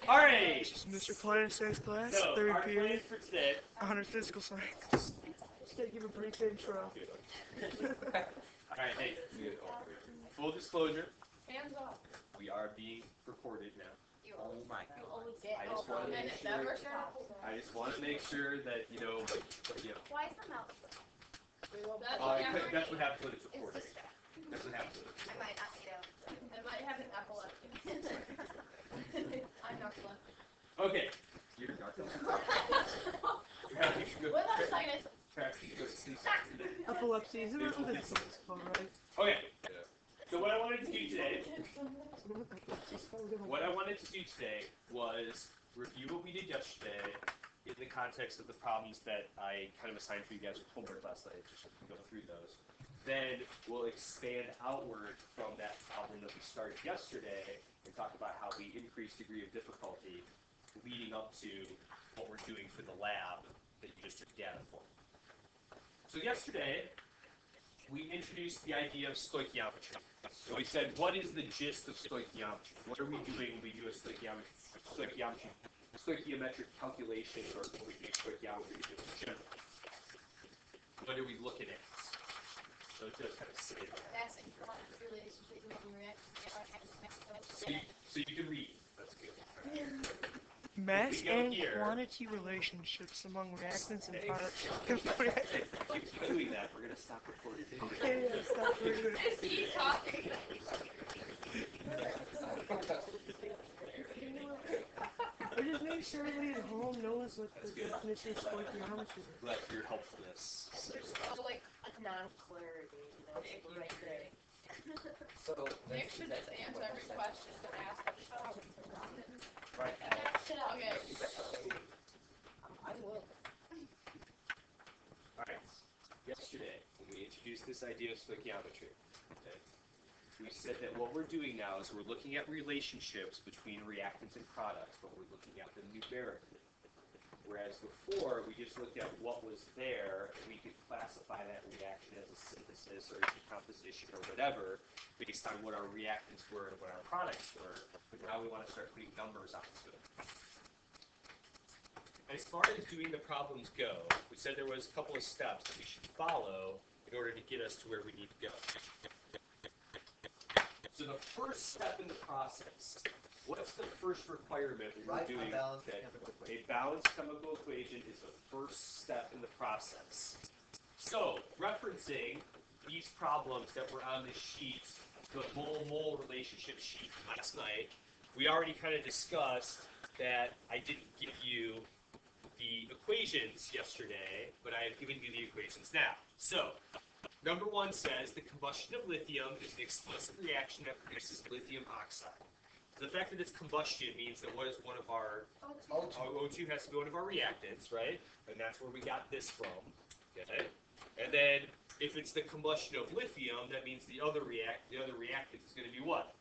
All right. Mr. Class, class, So, third our plan period, for today. 100 physical science. Just gotta give a brief intro. All right, hey. Full disclosure. Hands off. We are being recorded now. Oh my God. I just want to make sure that you know. Why is the mouth? That's what happens when it's recorded. That's what happens. I might not, I might have an epilepsy. I'm narcoleptic. Okay. You're narcoleptic. What about sinus? Epilepsy, isn't that what it's called, right? Okay. So what I wanted to do today was review what we did yesterday in the context of the problems that I kind of assigned for you guys with homework last night, just so we can go through those. Then we'll expand outward from that problem that we started yesterday and talk about how we increase degree of difficulty leading up to what we're doing for the lab that you just took data for. So yesterday, we introduced the idea of stoichiometry. So we said, what is the gist of stoichiometry? What are we doing when we do a stoichiometric calculation, or when we do stoichiometry in general? What are we looking at? So just kind of say that. So you can read. That's good. Mass and quantity relationships among reactants and products. Keep doing that. We're going to stop recording. Okay, yeah, stop recording. Just keep talking. I just make sure everybody at home knows what the definition of stoichiometry is. Glad for your helpfulness. So like non-clarity, right there. So Nick should answer every question and ask every question. right. Okay. I will. Alright, yesterday, when we introduced this idea of stoichiometry, okay, we said that what we're doing now is we're looking at relationships between reactants and products, but we're looking at them numerically. Whereas before, we just looked at what was there, and we could classify that reaction as a synthesis or a decomposition or whatever, based on what our reactants were and what our products were. But now we want to start putting numbers onto it. As far as doing the problems go, we said there was a couple of steps that we should follow in order to get us to where we need to go. So the first step in the process, what's the first requirement when we're doing a balanced chemical equation is the first step in the process. So referencing these problems that were on the sheet, the mole-mole relationship sheet last night, we already kind of discussed that I didn't give you the equations yesterday, but I have given you the equations now. So, number one says the combustion of lithium is an explosive reaction that produces lithium oxide. The fact that it's combustion means that what is one of our O2 has to be one of our reactants, right? And that's where we got this from. Okay? And then if it's the combustion of lithium, that means the other reactant is going to be what?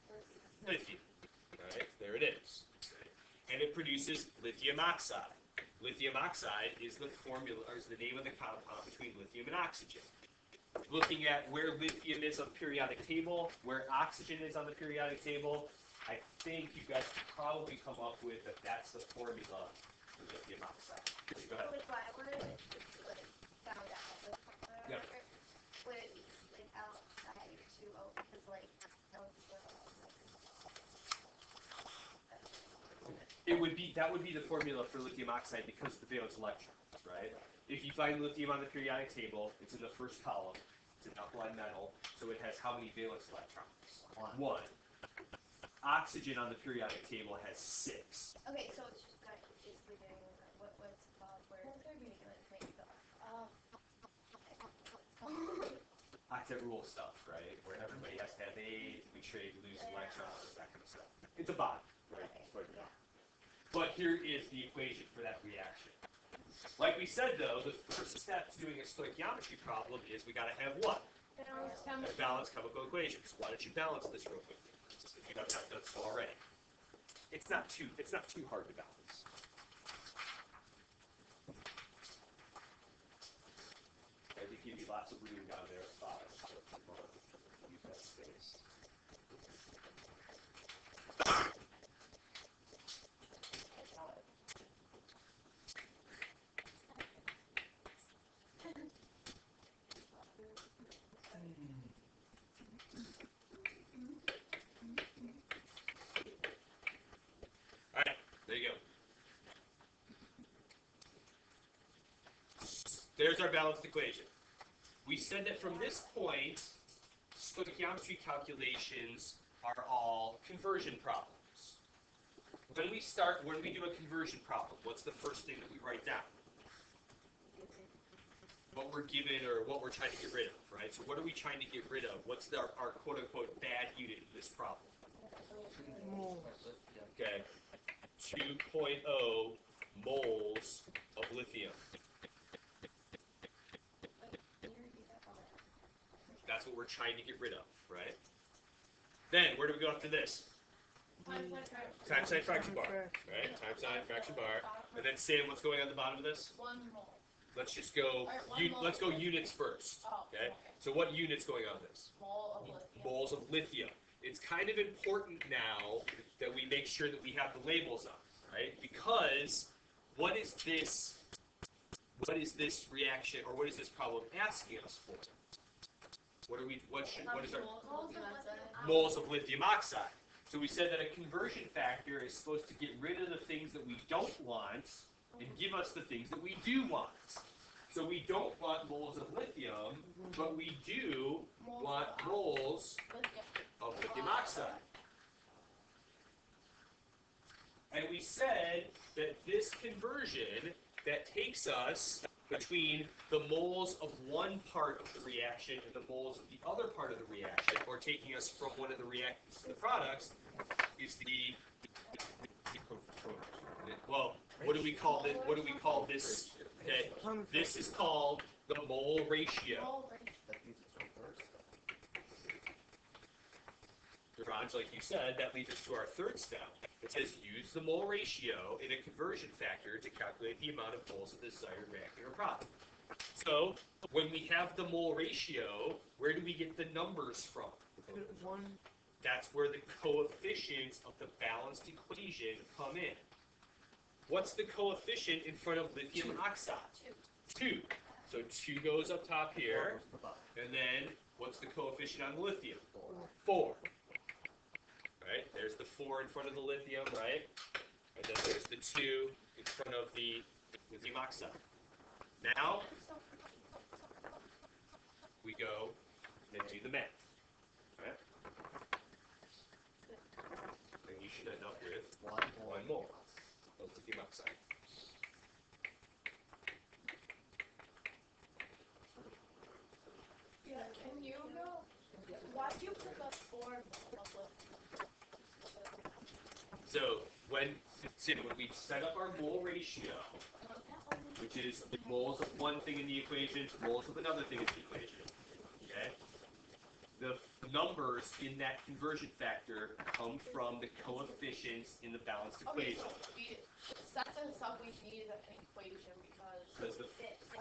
Lithium. Right? There it is. And it produces lithium oxide. Lithium oxide is the formula, or is the name of the compound between lithium and oxygen. Looking at where lithium is on the periodic table, where oxygen is on the periodic table, I think you guys could probably come up with that that's the formula for lithium oxide. Go ahead. Yep. Would it be like outside 2O because like that would be the formula for lithium oxide because of the valence electrons, right? If you find lithium on the periodic table, it's in the first column. It's an alkaline metal, so it has how many valence electrons? One. Oxygen on the periodic table has 6. okay, so it's just kind of basically doing what's where they're going to make the Octet rule stuff, right? Where everybody has to have A, we trade, lose electrons, that kind of stuff. It's a bond, right? okay. Yeah. But here is the equation for that reaction. Like we said, though, the first step to doing a stoichiometry problem is we got to have what? Balanced chemical equations. Why don't you balance this real quick? If you have not done so already. It's not too hard to balance. I think you need lots of room down there at the bottom. Use that space. there's our balanced equation. We said that from this point, stoichiometry calculations are all conversion problems. When we do a conversion problem, what's the first thing that we write down? What we're given or what we're trying to get rid of, right? So what are we trying to get rid of? What's our quote-unquote bad unit in this problem? Okay, 2.0 moles of lithium. That's what we're trying to get rid of, right? Then, where do we go after this? Time sign fraction bar, right? Time sign fraction bar. And then Sam, what's going on the bottom of this? 1 mole. Let's just go, let's go units first, okay? So what unit's going on this? Mole of lithium. Moles of lithium. It's kind of important now that we make sure that we have the labels up, right? Because what is this reaction, or what is this problem asking us for? What is our moles of lithium oxide? So we said that a conversion factor is supposed to get rid of the things that we don't want and give us the things that we do want. So we don't want moles of lithium, but we do want moles of lithium oxide. And we said that this conversion that takes us between the moles of one part of the reaction and the moles of the other part of the reaction, or taking us from one of the reactants to the products, is the, well, what do we call it? What do we call this? Okay, this is called the mole ratio. Raj, like you said, that leads us to our third step. It says use the mole ratio in a conversion factor to calculate the amount of moles of the desired reactant or product. So when we have the mole ratio, where do we get the numbers from? That's where the coefficients of the balanced equation come in. What's the coefficient in front of lithium oxide? 2. So 2 goes up top here, and then what's the coefficient on the lithium? 4. Right? There's the 4 in front of the lithium, right? And then there's the 2 in front of the lithium oxide. Now, we go and do the math. Right? And you should end up with 1 mole of lithium oxide. Yeah, can you know why do you put the 4 mole of lithium? So when we set up our mole ratio, which is moles of one thing in the equation, moles of another thing in the equation, okay? The numbers in that conversion factor come from the coefficients in the balanced equation. Okay, so that's the stuff we need an equation because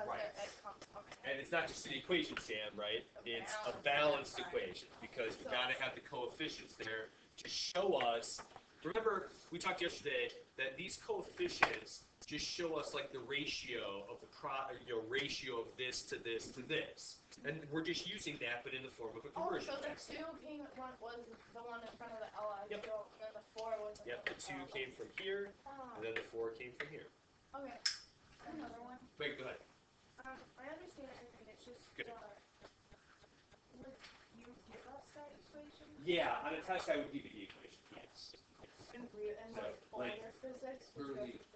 right. Okay. And it's not just an equation, Sam, right? It's a balanced equation because we gotta have the coefficients there to show us. Remember, we talked yesterday that these coefficients just show us like the ratio of the ratio of this to this to this, and we're just using that, but in the form of a conversion. Oh, so the 2 came was the one in front of the Li. Yep. So then the 4 was. Yep. The 2 came from here, and then the 4 came from here. Okay. Another one. Wait, go ahead. I understand everything. It's just. Good. Would you give us that equation? Yeah, on a test I would give you the equation. Yes. And So, like older physics.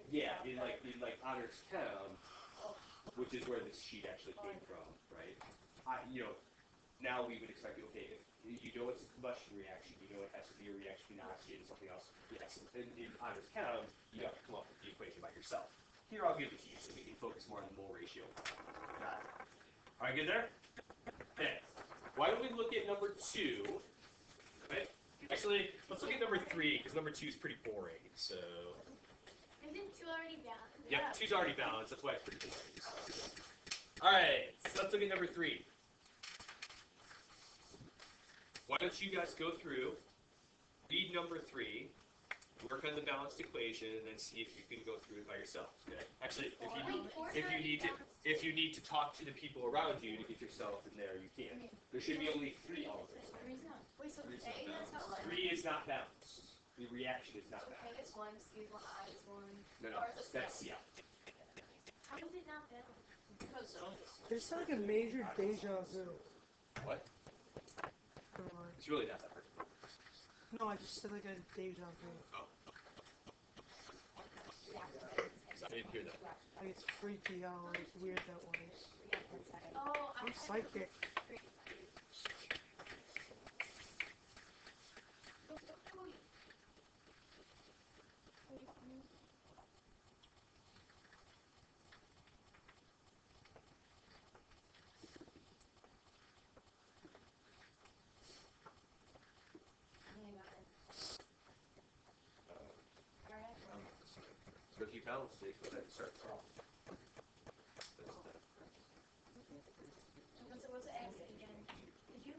Yeah, in like honors chem, which is where this sheet actually came from, right? Now we would expect, okay, if you know it's a combustion reaction, you know it has to be a reaction between oxygen and something else. Yes, in honors chem, you have to come up with the equation by yourself. Here, I'll give it to you so we can focus more on the mole ratio. Got it. All right, good there? Okay. Why don't we look at number 2? Right? Actually, let's look at number 3 because number 2 is pretty boring. So. Isn't 2 already balanced? Yeah, 2's already balanced. That's why it's pretty boring. All right, so let's look at number 3. Why don't you guys go through, read number 3, work on the balanced equation, and then see if you can go through it by yourself. Okay? Actually, if you need to talk to the people around you to get yourself in there, you can. There should be only 3 elements. Wait, so A is not 3 is not balanced. The reaction is not balanced. A is 1, C is 1, I is 1. No, that's yeah. How is it not balanced? It's like a major deja vu. What? Never mind. It's really not that hard. No, I just said like a deja vu. I didn't hear that. Like it's freaky how like weird that was. Oh, I'm psychic. So if you balance it, go ahead and start. So what's the X again? Did you?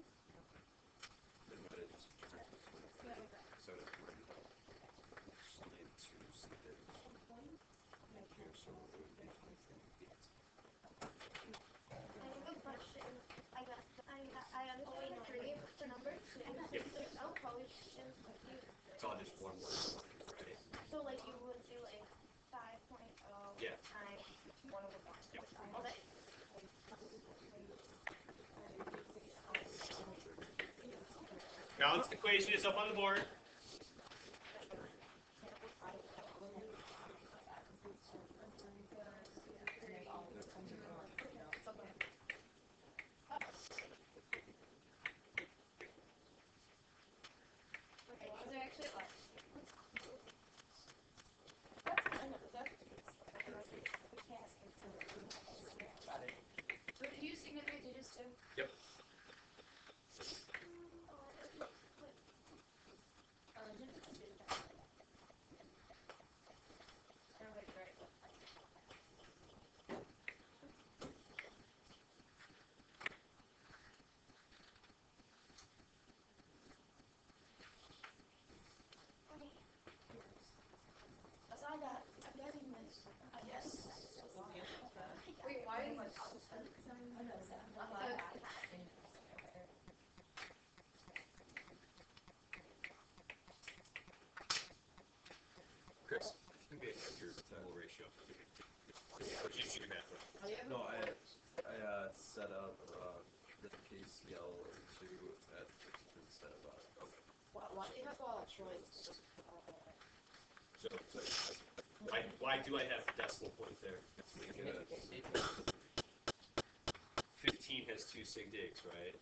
So I have a question. I only know three the numbers. Yep. I'll probably questions, but you. it's all just one word, right? So like you would do like 5.0 Yeah. times 1 over 1. Yep. Okay. Balanced equation is up on the board. Okay, was there actually what? So did you significant digits too? Yep. That's all I got. I'm getting this. Yes. Wait, why is it? Chris, you can get your mole ratio. Or you shoot your math with. No, I set up the KCL to at instead of Okay. Why do you have choice? So why do I have the decimal point there? 15 has 2 sig digs, right?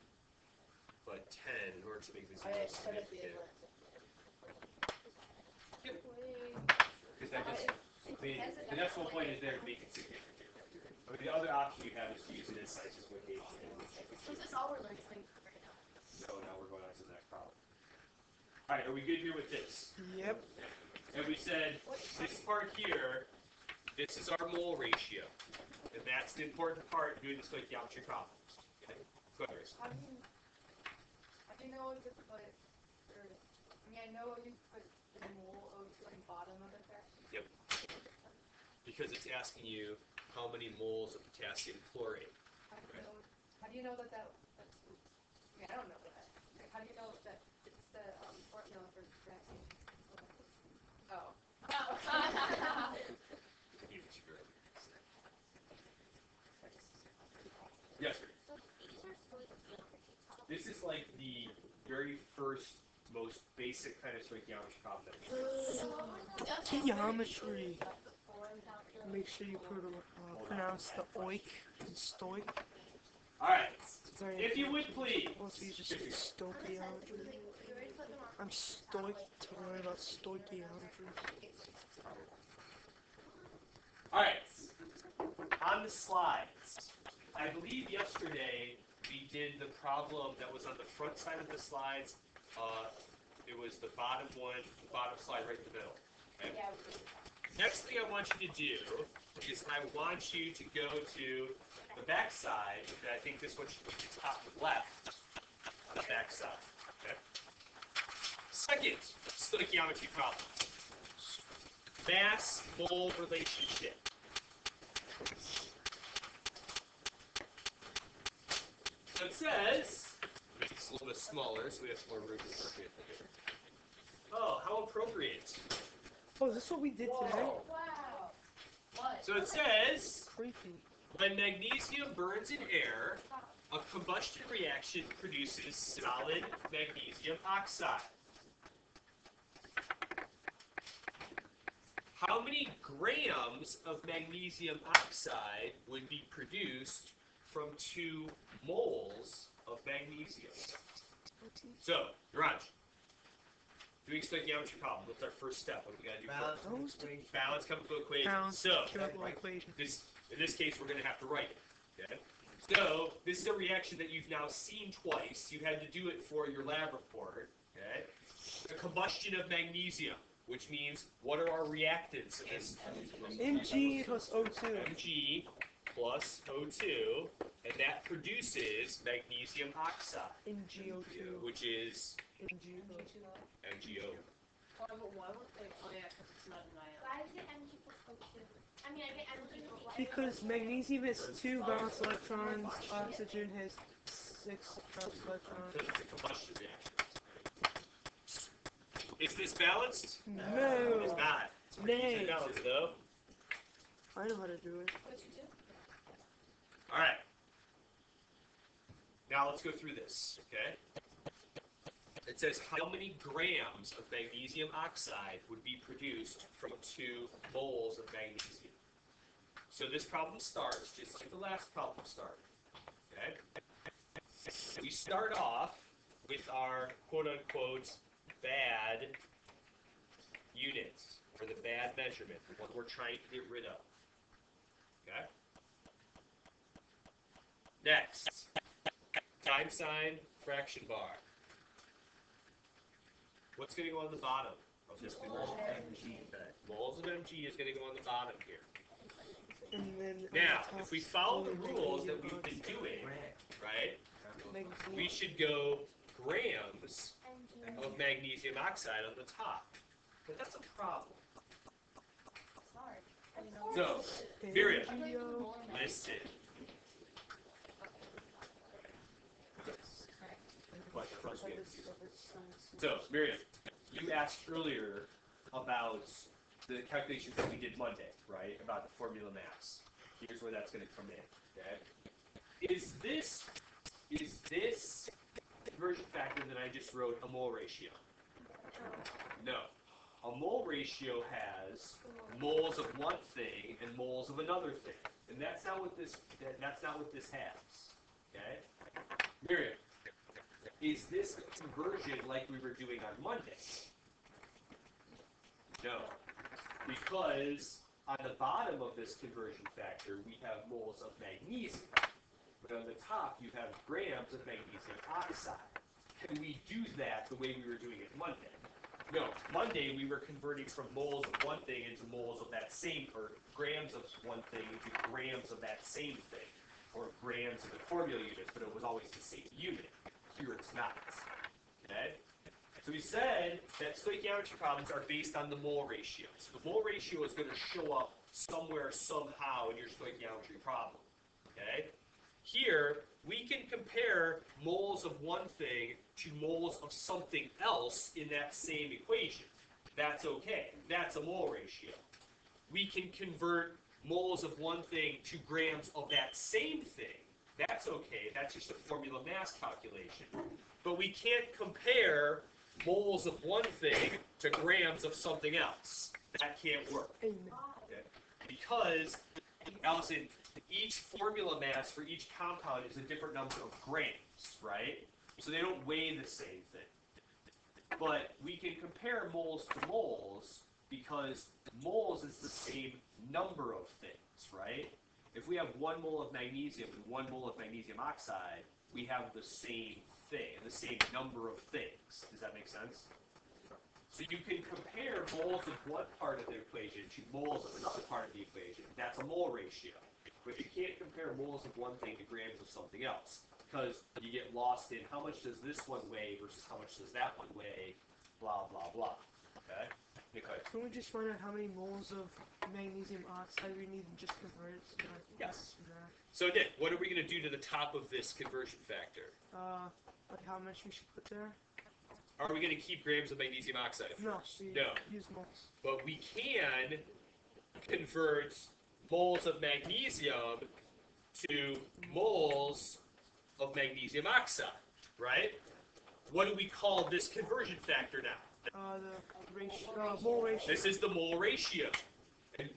But 10, in order to make this more significant. Because that just, the decimal point is there to make it significant. I mean, the other option you have is to use it as multiplication. Is this all we're learning right now? So now we're going on to the next problem. All right, are we good here with this? Yep. And we said this part here, this is our mole ratio. And that's the important part doing the stoichiometry problem. Okay? Go ahead, Grace. How do you know to put, I know you put the mole of the bottom of the fraction. Yep. Because it's asking you how many moles of potassium chlorate. How do you know that that's, I don't know that. Like, how do you know that it's the formula for fraction? Oh. Yes, sir. This is like the very first, most basic kind of stoichiometry problem that we do. Geometry. Make sure you pronounce the oik and stoic. All right. Very If you would please. Also, you just say stoichiometry. I'm stoic to learn about stoichiometry. All right. On the slides, I believe yesterday we did the problem that was on the front side of the slides. It was the bottom one, the bottom slide right in the middle. Okay? Next thing I want you to do is I want you to go to the back side, and I think this one should be the top left on the back side. Okay? Second stoichiometry problem. Mass-mole relationship. So it says, make this a little bit smaller so we have more room to work with here. Oh, how appropriate. Oh, is this what we did today? Wow. What? So it says, Creepy. When magnesium burns in air, a combustion reaction produces solid magnesium oxide. How many grams of magnesium oxide would be produced from 2 moles of magnesium? So, Raj, doing stoichiometry problem. What's our first step? What do we got to do first? Balance chemical equation. Balance So, chemical equation. in this case, we're going to have to write it. Okay? So, this is a reaction that you've now seen twice. You had to do it for your lab report. Okay? The combustion of magnesium, which means, what are our reactants in this? Mg plus O2. Mg plus O2, and that produces magnesium oxide, MgO2. which is MgO. MgO. Why would they? Oh yeah, because it's not an ion. Why is it Mg plus O2? I mean, I get Mg plus O2. Because magnesium has 2 valence electrons, oxygen has 6 valence electrons. Because it's a combustion reaction. Is this balanced? No! It's not. It's pretty easily balanced, though. I know how to do it. What you do? All right. Now let's go through this, okay? It says how many grams of magnesium oxide would be produced from 2 moles of magnesium. So this problem starts just like the last problem started, okay? We start off with our quote-unquote bad units, or the bad measurement, the one we're trying to get rid of, okay? Next, time sign, fraction bar. What's going to go on the bottom of this conversion? Moles of Mg is going to go on the bottom here. And then Now, if we follow the rules that we've been doing, right, we should go grams of magnesium oxide on the top. But that's a problem. So, Miriam, listen. So, Miriam, you asked earlier about the calculations that we did Monday, right? About the formula mass. Here's where that's going to come in. Okay? Is this conversion factor that I just wrote a mole ratio? No. A mole ratio has moles of one thing and moles of another thing, and that's not what this has. Okay, Miriam, is this a conversion like we were doing on Monday? No, because on the bottom of this conversion factor we have moles of magnesium, but on the top you have grams of magnesium oxide. Can we do that the way we were doing it Monday? No, Monday we were converting from moles of one thing into moles of that same, or grams of one thing into grams of that same thing, or grams of the formula units, but it was always the same unit. Here it's not. Okay? So we said that stoichiometry problems are based on the mole ratio. So the mole ratio is going to show up somewhere, somehow in your stoichiometry problem. Okay? Here, we can compare moles of one thing to moles of something else in that same equation. That's okay. That's a mole ratio. We can convert moles of one thing to grams of that same thing. That's okay. That's just a formula mass calculation. But we can't compare moles of one thing to grams of something else. That can't work. Okay? Because, Allison, each formula mass for each compound is a different number of grams, right? So they don't weigh the same thing. But we can compare moles to moles because moles is the same number of things, right? If we have 1 mole of magnesium and 1 mole of magnesium oxide, we have the same thing, the same number of things. Does that make sense? So you can compare moles of one part of the equation to moles of another part of the equation. That's a mole ratio. But you can't compare moles of one thing to grams of something else, because you get lost in how much does this one weigh versus how much does that one weigh, blah, blah, blah. Okay? Can we just find out how many moles of magnesium oxide we need and just convert it to Yes. So Nick, what are we going to do to the top of this conversion factor? Like how much we should put there? Are we going to keep grams of magnesium oxide first? No. Use moles. But we can convert moles of magnesium to moles of magnesium oxide, right? What do we call this conversion factor now? The ratio, mole ratio. This is the mole ratio. And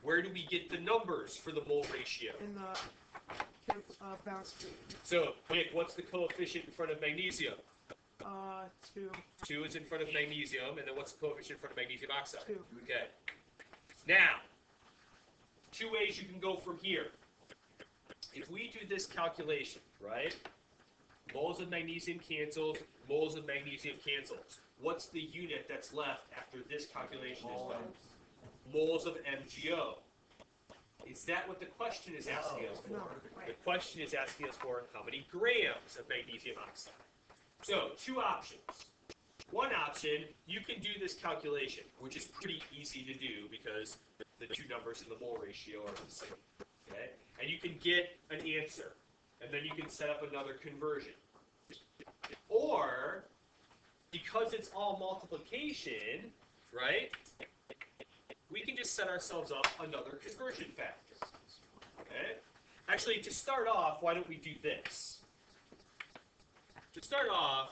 where do we get the numbers for the mole ratio? In the balance group. So, Nick, what's the coefficient in front of magnesium? 2. 2 is in front of magnesium, and then what's the coefficient in front of magnesium oxide? 2. Okay. Now, 2 ways you can go from here. If we do this calculation, right? Moles of magnesium cancels, moles of magnesium cancels. What's the unit that's left after this calculation is done? Moles of MgO. Is that what the question is asking us for? No. The question is asking us for how many grams of magnesium oxide. So, 2 options. One option, you can do this calculation, which is pretty easy to do because the 2 numbers in the mole ratio are the same. Okay? And you can get an answer, and then you can set up another conversion. Or, because it's all multiplication, right, we can just set ourselves up another conversion factor. Okay? Actually, to start off, why don't we do this? To start off,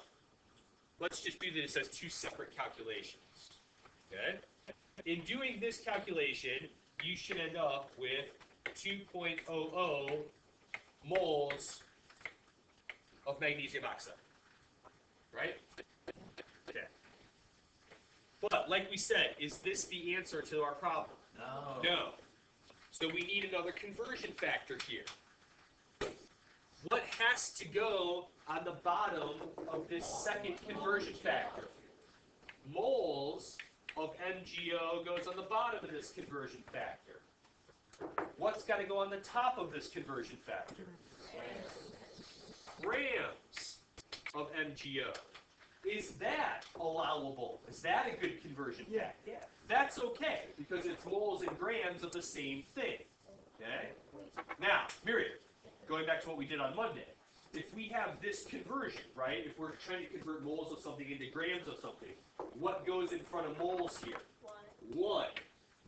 let's just do this as 2 separate calculations. Okay? In doing this calculation, you should end up with 2.00 moles of magnesium oxide. Right? Okay. But, like we said, is this the answer to our problem? No. No. So we need another conversion factor here. What has to go on the bottom of this second conversion factor? Moles of MgO goes on the bottom of this conversion factor. What's got to go on the top of this conversion factor? Grams of MgO. Is that allowable? Is that a good conversion factor? Yeah. That's okay, because it's moles and grams of the same thing. Okay? Now, Miriam, going back to what we did on Monday, if we have this conversion, right, if we're trying to convert moles of something into grams of something, what goes in front of moles here? 1.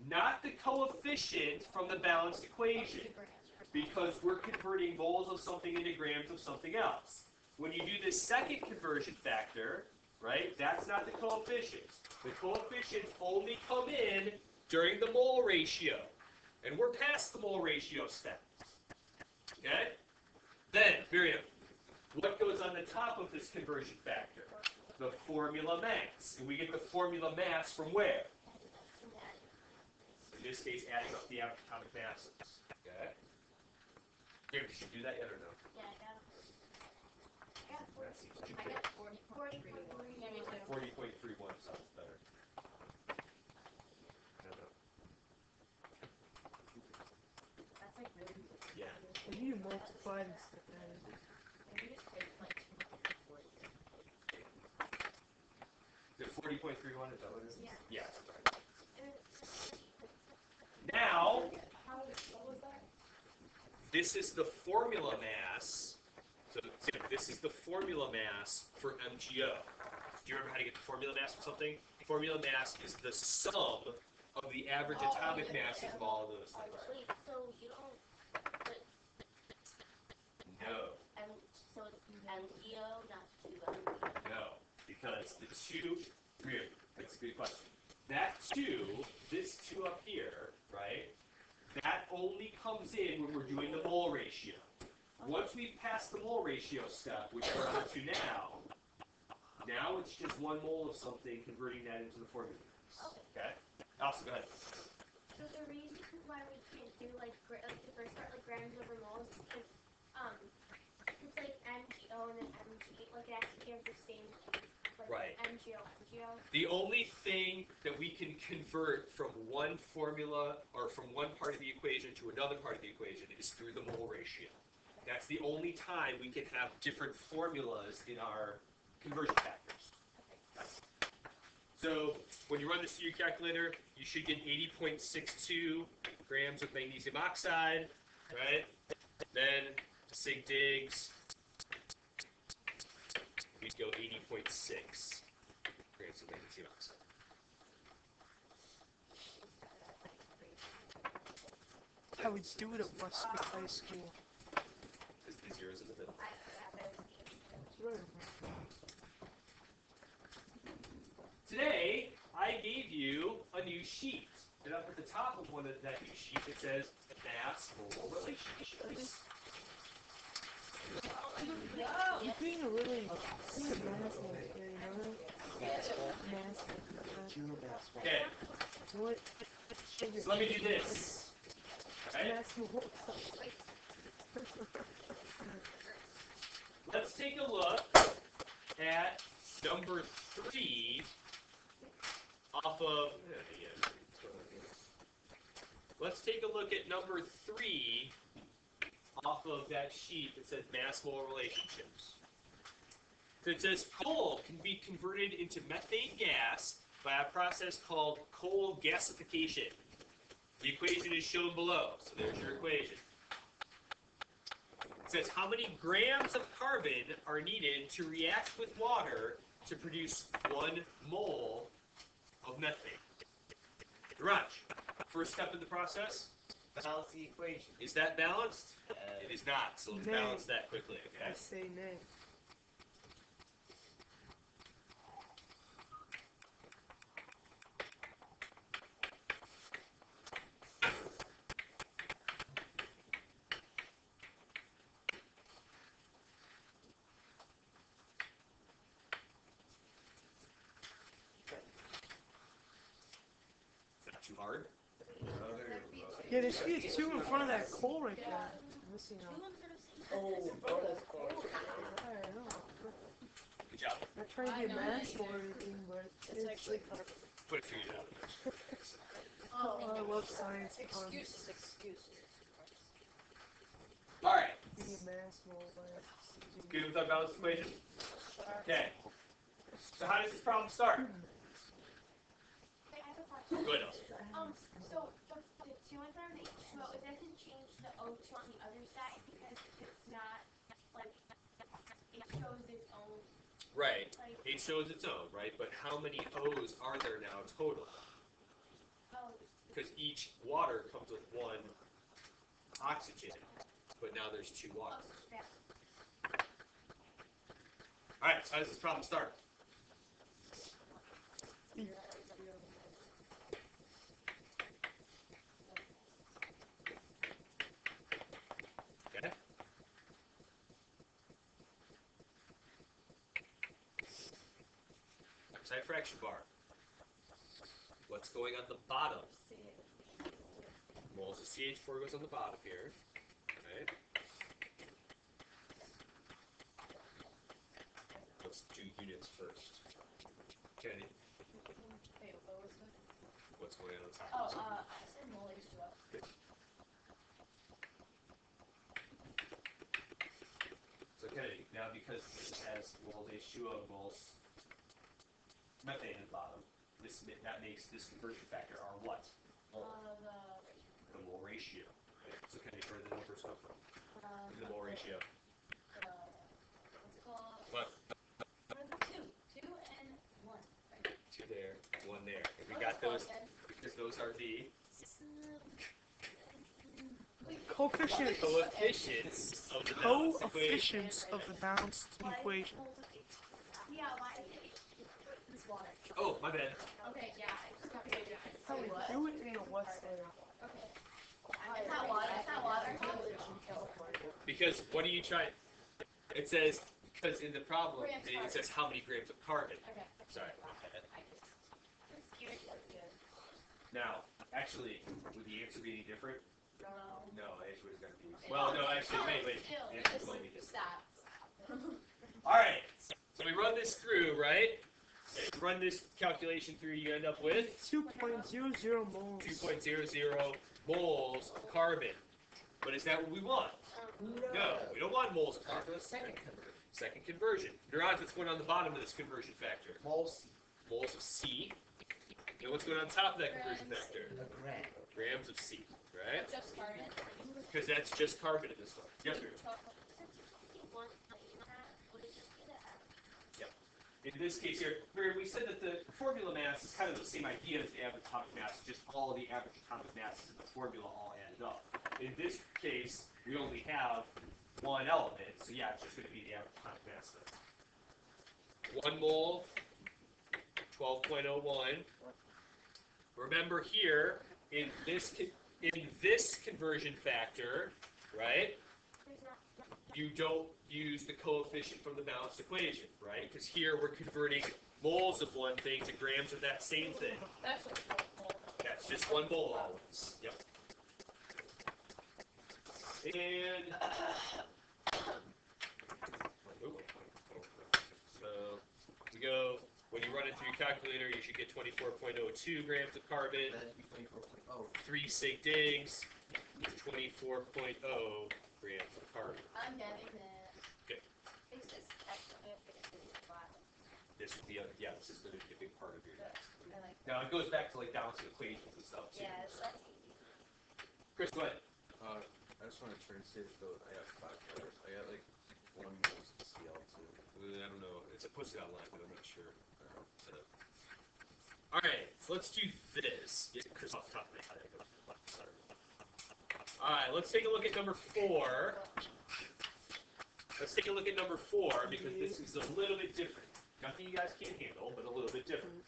Not the coefficient from the balanced equation, because we're converting moles of something into grams of something else. When you do this second conversion factor, right, that's not the coefficients. The coefficients only come in during the mole ratio. And we're past the mole ratio step. Okay? Then, Miriam, what goes on the top of this conversion factor? The formula mass. And we get the formula mass from where? In this case, adding up the atomic masses. Okay? Miriam, did you do that yet or no? Yeah, I got it. That seems too I big. got 40.31. Yeah, me too. 40.31 sounds better. I don't know. That's like really good. Yeah. And you multiply this and Maybe just take like 240. Is it 40.31? Is that what it is? Yeah. Yeah. That's right. Now, What was that? this is the formula mass. So this is the formula mass for MgO. Do you remember how to get the formula mass for something? Formula mass is the sum of the average atomic masses of all of those things. Wait, so you don't. But, No. so it's MgO, not 2MgO. No. Because the 2, here, that's a good question. That 2, this 2 up here, right, that only comes in when we're doing the mole ratio. Once we've passed the mole ratio step, which we're on to now it's just 1 mole of something, converting that into the formula. Okay? Allison, go ahead. So the reason why we can't do like the first part like grams over moles is because it's like MgO and then Mg, like it actually gives the same like Right. MgO. The only thing that we can convert from one formula or from one part of the equation to another part of the equation is through the mole ratio. That's the only time we can have different formulas in our conversion factors. So when you run this through your calculator, you should get 80.62 grams of magnesium oxide, right? Then sig digs, we go 80.6 grams of magnesium oxide. I would do it at Westwood High School. in the middle. Today, I gave you a new sheet. And up at the top of that new sheet, it says mass mole relationships. You're being a really massive here, you know that? Massive. Okay, What? so let me do this. Right? Massive. Let's take a look at number 3 off of. Let's take a look at number 3 off of that sheet that says mass mole relationships. So it says coal can be converted into methane gas by a process called coal gasification. The equation is shown below. So there's your equation. It says how many grams of carbon are needed to react with water to produce 1 mole of methane. Raj, first step in the process. Balance the equation. Is that balanced? It is not, so let's Nay. balance that quickly, I okay? say nay. Is that too hard? Yeah, there should be a 2 in front of that coal right there. Missing out. I know. Good job. Not trying to be a mass or anything, but it's like, Put it through you. oh, I love science. Excuses. All right. Be a mass mole, but Good with our balanced equation? Okay. So how does this problem start? Wait, I have a question. Good. So what's the 2 in front of the H2O? It doesn't change the O2 on the other side because it's not, like, it shows its own, Right. like, It shows its own, right? But how many O's are there now total? oh, Because each water comes with 1 oxygen, but now there's 2 water. yeah. All right. So how does this problem start? Okay. Oxide fraction bar. What's going on the bottom? Moles of CH4 goes on the bottom here. Right? Let's do units first. Kennedy, Wait, what was it? what's going on top? Oh, I said mole H2O. So Kennedy, now because this has moles H2O moles methane at the bottom, that makes this conversion factor our what? The mole ratio. Right? So Kennedy, where do the numbers come from? The mole ratio. What's it called? What? 2 and 1. Right? 2 there, 1 there. And we got those because those are the coefficients. coefficients of the balanced equation. Coefficients of the balanced equation. Yeah, why? It's water. Oh, my bad. Okay, yeah, I just got figured out. How we do it in the West End. Okay. It's not water, it's not water. Because what are you trying? It says because in the problem it says how many grams of carbon. Okay. Sorry. Now, actually, would the answer be any different? No, the answer was going to be. Well, no, actually, wait. The answer will be different. Stop. All right. So we run this through, right? Run this calculation through. You end up with 2.00 moles. 2.00 moles of carbon. But is that what we want? No, we don't want moles of carbon. Second conversion. Neurons, what's going on the bottom of this conversion factor? Moles. Moles of C. And what's going on top of that conversion factor? A gram. Grams of C, right? Just carbon. Because that's just carbon in this one. Yes, sir. Yep. In this case here, we said that the formula mass is kind of the same idea as the average atomic mass, just all of the average atomic masses in the formula all added up. In this case, we only have one element, so yeah, it's just going to be the average atomic mass. 1 mole, 12.01. Remember here, in this conversion factor, right, you don't use the coefficient from the balanced equation, right? Because here we're converting moles of one thing to grams of that same thing. That's just 1 mole always. Yep. And so we go, when you run it through your calculator, you should get 24.02 grams of carbon, 3 sig digs, 24.0 grams of carbon. I'm getting it. Okay. Fix this actually. This would be this is going to be a big part of your test. I like Now it goes back to like balancing equations and stuff too. yes, that's easy. Chris, go ahead. I just want to turn safe though. I got 5 colors. I got like 1 mole CL2. I don't know. It's posted online, but I'm not sure. All right, so let's do this. Get Chris off the top of my head. All right, let's take a look at number 4. Let's take a look at number 4 because this is a little bit different. Nothing you guys can't handle, but a little bit different.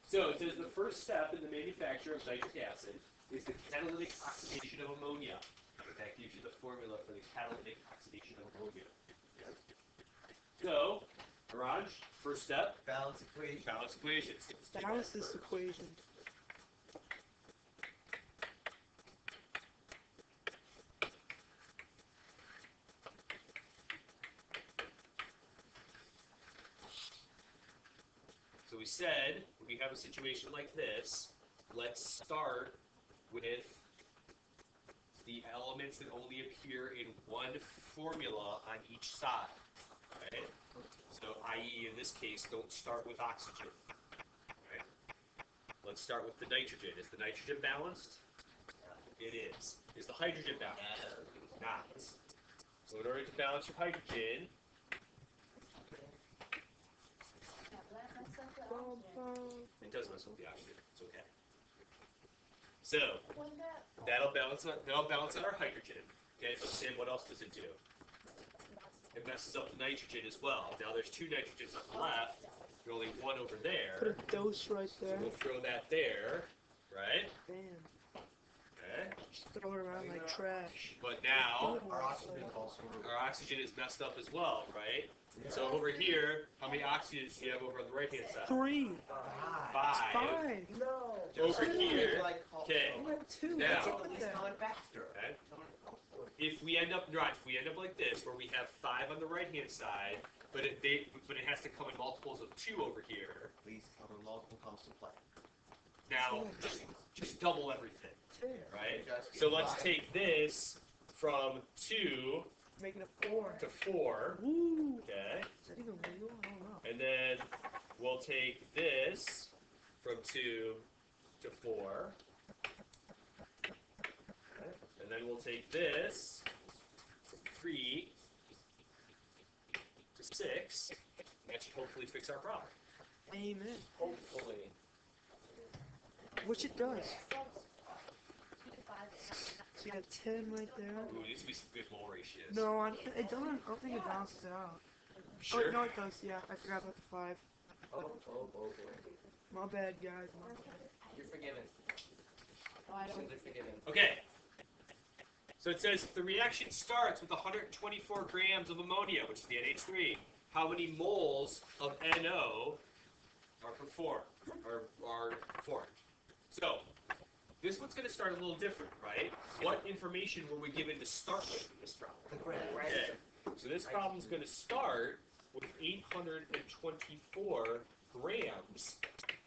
So it says the first step in the manufacture of nitric acid is the catalytic oxidation of ammonia. That gives you the formula for the catalytic oxidation of ammonia. So, Raj, first step. Balance equation. Balance equations. Balance this equation. So we said, when we have a situation like this, let's start with the elements that only appear in one formula on each side. Right? So, i.e., in this case, don't start with oxygen. Right? Let's start with the nitrogen. Is the nitrogen balanced? It is. Is the hydrogen balanced? Not. So in order to balance your hydrogen, it does mess with the oxygen. It's okay. So that'll balance out our hydrogen. Okay, but Sam, what else does it do? It messes up the nitrogen as well. Now there's 2 nitrogens on the left. There's only 1 over Put there. a dose right So there. we'll throw that there, right? Bam. Okay. Just throw it around like trash. But now Our oxygen also. our oxygen is messed up as well, right? So over here, how many oxygens do you have over on the right hand side? 3. 5. 5. No. Over here, Like, okay. I went 2. Now. What's up with that? Okay. If we end up like this, where we have 5 on the right hand side, but it has to come in multiples of 2 over here. Please come in multiple comes to play. Now just double everything, 10. right? So let's take this from 2 Make it a 4. to 4. Woo. Okay. Is that even legal? I don't know. And then we'll take this from 2 to 4. Okay. And then we'll take this from 3 to 6. And that should hopefully fix our problem. Amen. Hopefully. Which it does. 2 to 5. So you got 10 right there. Ooh, needs to be some good mole ratios. No, it doesn't. I don't think it balances it out. Sure. Oh, no, it does. Yeah, I forgot about the 5. Oh. My bad, guys. My bad. You're forgiven. Oh, I don't. You're forgiven. Okay. So it says the reaction starts with 124 grams of ammonia, which is the NH3. How many moles of NO are performed? So this one's going to start a little different, right? What information were we given to start with in this problem? The grant. Okay. So this problem's going to start with 824 grams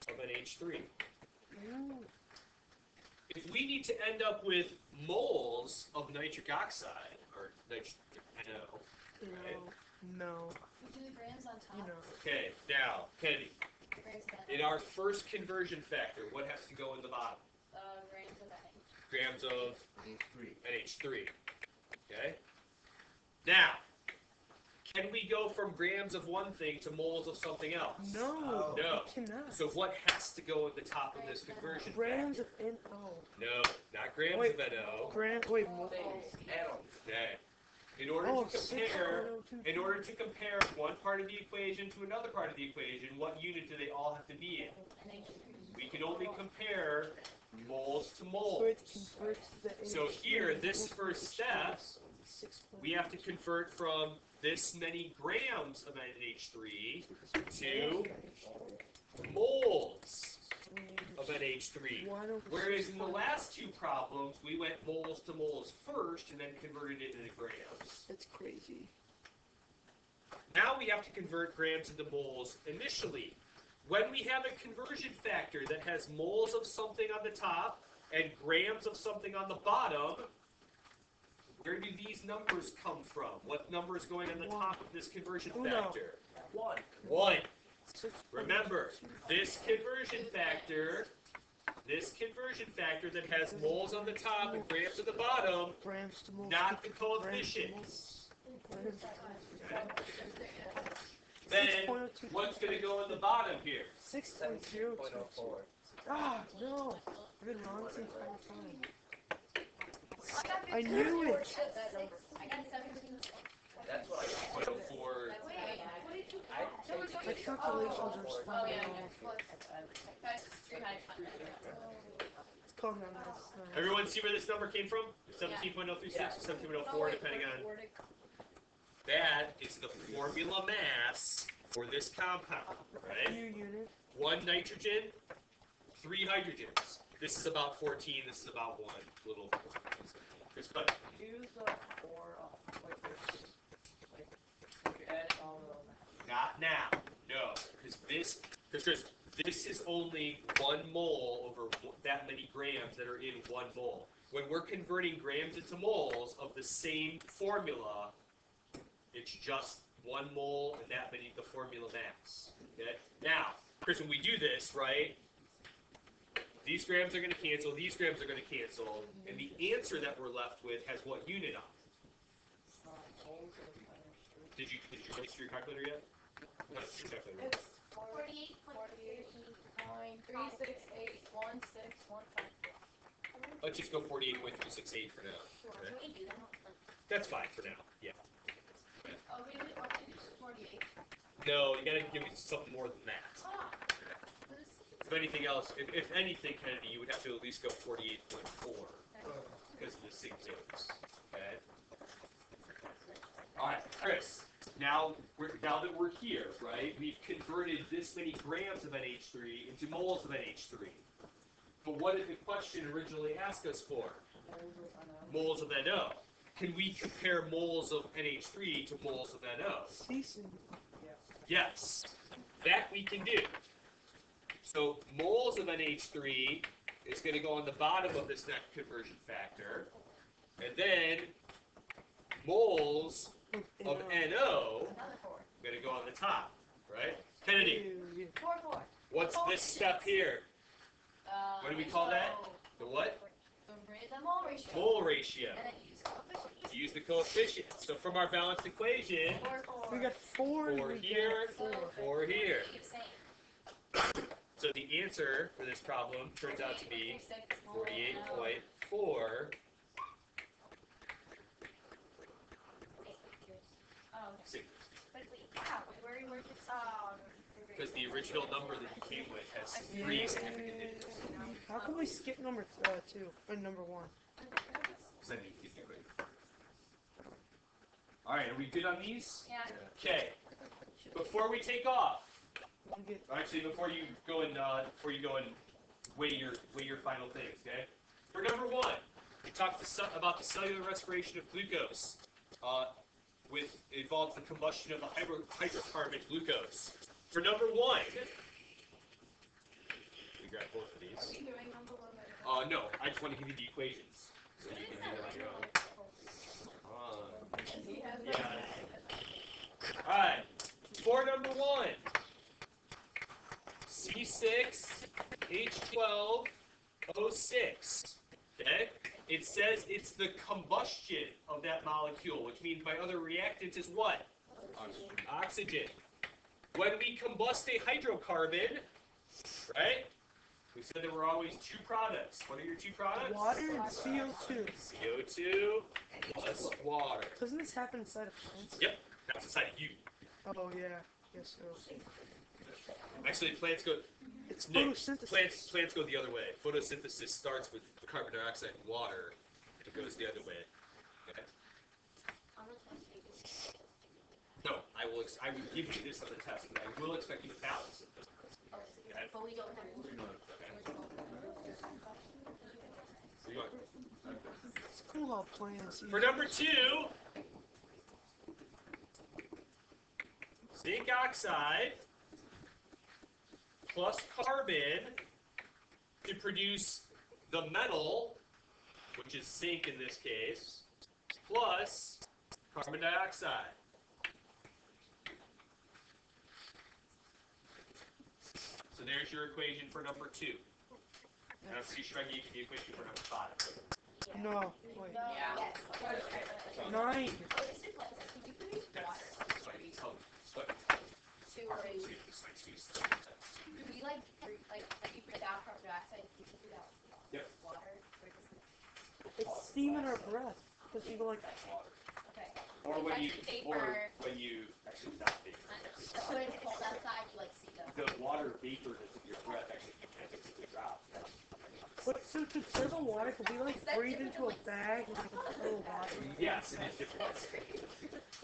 of NH3. Ooh. If we need to end up with moles of nitric oxide, or nitric NO, right? No. We do the grams on top. You know. Okay, now, Kennedy, Grams down. in our first conversion factor, what has to go in the bottom? Grams of that. Grams of Three. NH3. Okay? Now, can we go from grams of one thing to moles of something else? No. No. You cannot. So what has to go at the top of this conversion Grams of factor? NO. No, not grams Wait. of NO. Wait, moles. Okay. In order Oh, to compare, 6.02. in order to compare one part of the equation to another part of the equation, what unit do they all have to be in? We can only compare moles to So moles. it converts the So here, this H3 first step, we have to convert from this many grams of NH3 to moles of NH3. Whereas in the last two problems, we went moles to moles first and then converted it into grams. That's crazy. Now we have to convert grams into moles initially. When we have a conversion factor that has moles of something on the top and grams of something on the bottom, where do these numbers come from? What number is going on the top of this conversion factor? 1. 1. Remember, this conversion factor that has moles on the top and grams at the bottom, Grams to moles. not the grams to coefficients. moles. Then, what's going to go in the bottom here? 6.02. 17.04. Ah, no. I've been wrong this entire time. I knew it. That number. I got 17. That's what I got. 0.04. Wait, what did you My get? calculations are Oh, spot yeah, on. that's 300. Calm down, guys. Everyone see where this number came from? 17.036 or 17.04, depending on. That is the formula mass for this compound, right? New unit. 1 nitrogen, 3 hydrogens. This is about 14, this is about 1. Little. But Use the 4 not now. No, because this is only 1 mole over that many grams that are in 1 mole. When we're converting grams into moles of the same formula, it's just 1 mole and that many, the formula mass. Okay? Now, Chris, when we do this, right, these grams are going to cancel, these grams are going to cancel, and the answer that we're left with has what unit on it? Did you register your calculator yet? What's your calculator? It's 48. 3681615. Let's just go 48.368 for now. Okay? That's fine for now. Yeah. Oh, really? What did you do? 48. No, you gotta give me something more than that. If anything else, if anything, Kennedy, you would have to at least go 48.4 because of the sig notes. Okay. All right, Chris. Now that we're here, right? We've converted this many grams of NH3 into moles of NH3. But what did the question originally ask us for? Moles of NO. Can we compare moles of NH3 to moles of NO? Ceasing. Yes, that we can do. So moles of NH3 is going to go on the bottom of this next conversion factor, and then moles of NO are going to go on the top, right? Kennedy, what's this step here? What do we call that? The what? The mole ratio. Mole ratio. And then use coefficients. Use the coefficient. So from our balanced equation, We got 4. and 4 we here, got 4 here. Keep saying. So the answer for this problem turns out to be 48.4. Because the original number that you came with has 3 significant digits. How can we skip number 2 and number 1? Because I need to get the equation. All right, are we good on these? Yeah. Okay. Before we take off, One get actually, before you go and weigh your final things, okay? For number 1, we talked about the cellular respiration of glucose. Involves the combustion of the hydrocarbon glucose. For number 1, we grab both of these. Are you doing number 1? No, I just want to give you the equations. So you can do it on your own. Yeah. Alright. For number 1, C6H12O6. Okay? It says it's the combustion of that molecule, which means my other reactant is what? Oxygen. When we combust a hydrocarbon, right? We said there were always two products. What are your two products? Water and CO2. CO2 plus water. Doesn't this happen inside of plants? Yep, that's inside of you. Oh yeah. Yes, so. Actually, plants go. It's Nick, photosynthesis. plants go the other way. Photosynthesis starts with carbon dioxide and water, and it goes the other way. Okay. No, I will give you this on the test, but I will expect you to balance it. Okay. But we don't have So you want- It's cool how plants. For number 2, zinc oxide plus carbon to produce the metal, which is zinc in this case, plus carbon dioxide. So there's your equation for number 2. Now see, should I give you the equation for number 5? No. Wait. Yeah. 9. Do we like you put out carbon dioxide, do you put out Yep. water? It's steam in our breath. Because you go like. Okay. Or when you, Vapor. actually not vapor. So when it's cold outside, you like see the. The water vapor that's in your breath actually you can't physically drop. But since it's certain water, could we like breathe into a bag and like a little water? Yes, it is different.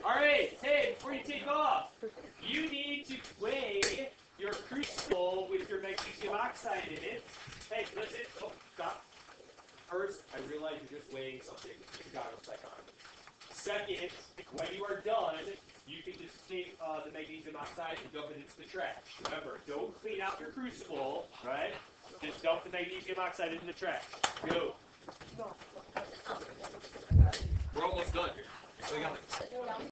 Alright, hey, before you take off, you need to weigh your crucible with your magnesium oxide in it. Hey, listen, oh, stop. First, I realize you're just weighing something. Chicago psychon. Second, when you are done, you can just take the magnesium oxide and dump it into the trash. Remember, don't clean out your crucible, right? Just dump the magnesium oxide into the trash. Go. We're almost done here. So we got like